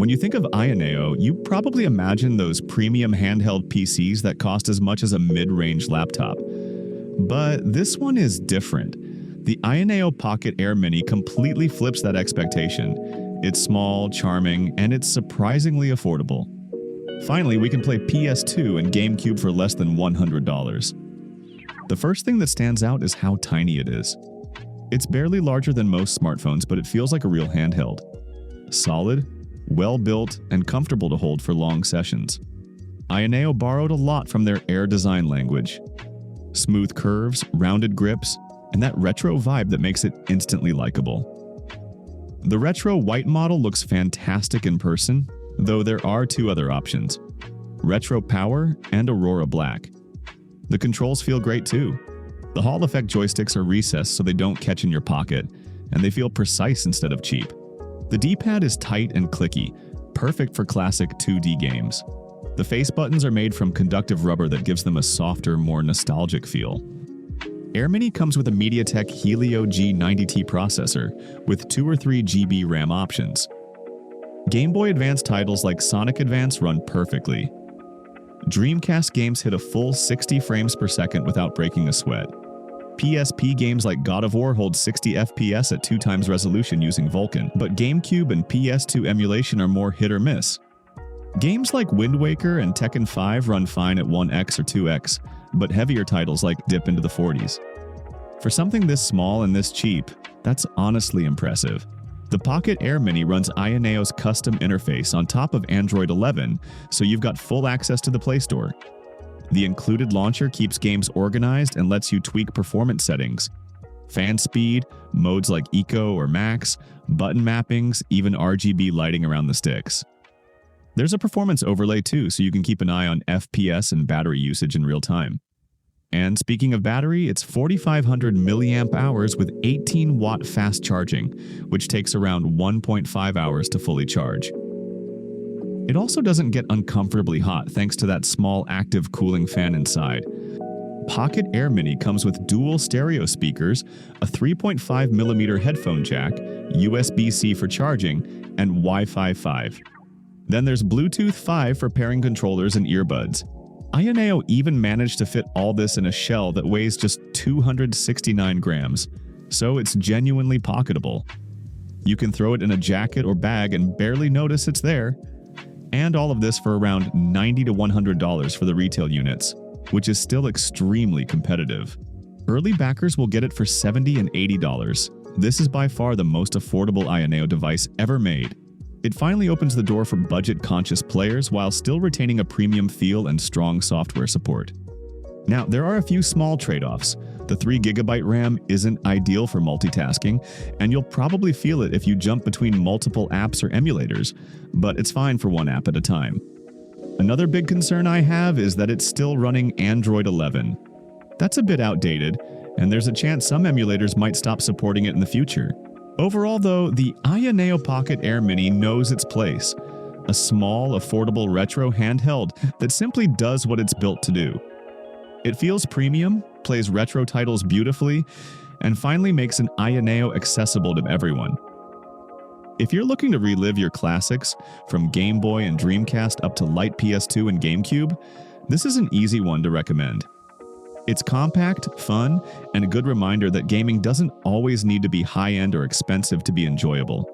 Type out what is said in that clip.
When you think of AYANEO, you probably imagine those premium handheld PCs that cost as much as a mid-range laptop. But this one is different. The AYANEO Pocket Air Mini completely flips that expectation. It's small, charming, and it's surprisingly affordable. Finally, we can play PS2 and GameCube for less than $100. The first thing that stands out is how tiny it is. It's barely larger than most smartphones, but it feels like a real handheld. Solid, well-built, and comfortable to hold for long sessions. AYANEO borrowed a lot from their Air design language. Smooth curves, rounded grips, and that retro vibe that makes it instantly likable. The retro white model looks fantastic in person, though there are two other options: Retro Power and Aurora Black. The controls feel great too. The Hall effect joysticks are recessed so they don't catch in your pocket, and they feel precise instead of cheap. The D-pad is tight and clicky, perfect for classic 2D games. The face buttons are made from conductive rubber that gives them a softer, more nostalgic feel. Air Mini comes with a MediaTek Helio G90T processor with 2 or 3 GB RAM options. Game Boy Advance titles like Sonic Advance run perfectly. Dreamcast games hit a full 60 frames per second without breaking a sweat. PSP games like God of War hold 60 FPS at 2x resolution using Vulkan, but GameCube and PS2 emulation are more hit or miss. Games like Wind Waker and Tekken 5 run fine at 1x or 2x, but heavier titles like dip into the 40s. For something this small and this cheap, that's honestly impressive. The Pocket Air Mini runs AYANEO's custom interface on top of Android 11, so you've got full access to the Play Store. The included launcher keeps games organized and lets you tweak performance settings. Fan speed, modes like Eco or Max, button mappings, even RGB lighting around the sticks. There's a performance overlay too, so you can keep an eye on FPS and battery usage in real time. And speaking of battery, it's 4,500 milliamp hours with 18-watt fast charging, which takes around 1.5 hours to fully charge. It also doesn't get uncomfortably hot thanks to that small active cooling fan inside. Pocket Air Mini comes with dual stereo speakers, a 3.5mm headphone jack, USB-C for charging, and Wi-Fi 5. Then there's Bluetooth 5 for pairing controllers and earbuds. AYANEO even managed to fit all this in a shell that weighs just 269 grams, so it's genuinely pocketable. You can throw it in a jacket or bag and barely notice it's there. And all of this for around $90 to $100 for the retail units, which is still extremely competitive. Early backers will get it for $70 and $80. This is by far the most affordable AYANEO device ever made. It finally opens the door for budget-conscious players while still retaining a premium feel and strong software support. Now, there are a few small trade-offs. The 3GB RAM isn't ideal for multitasking, and you'll probably feel it if you jump between multiple apps or emulators, but it's fine for one app at a time. Another big concern I have is that it's still running Android 11. That's a bit outdated, and there's a chance some emulators might stop supporting it in the future. Overall though, the AYANEO Pocket Air Mini knows its place. A small, affordable retro handheld that simply does what it's built to do. It feels premium, plays retro titles beautifully, and finally makes an AYANEO accessible to everyone. If you're looking to relive your classics, from Game Boy and Dreamcast up to light PS2 and GameCube, this is an easy one to recommend. It's compact, fun, and a good reminder that gaming doesn't always need to be high-end or expensive to be enjoyable.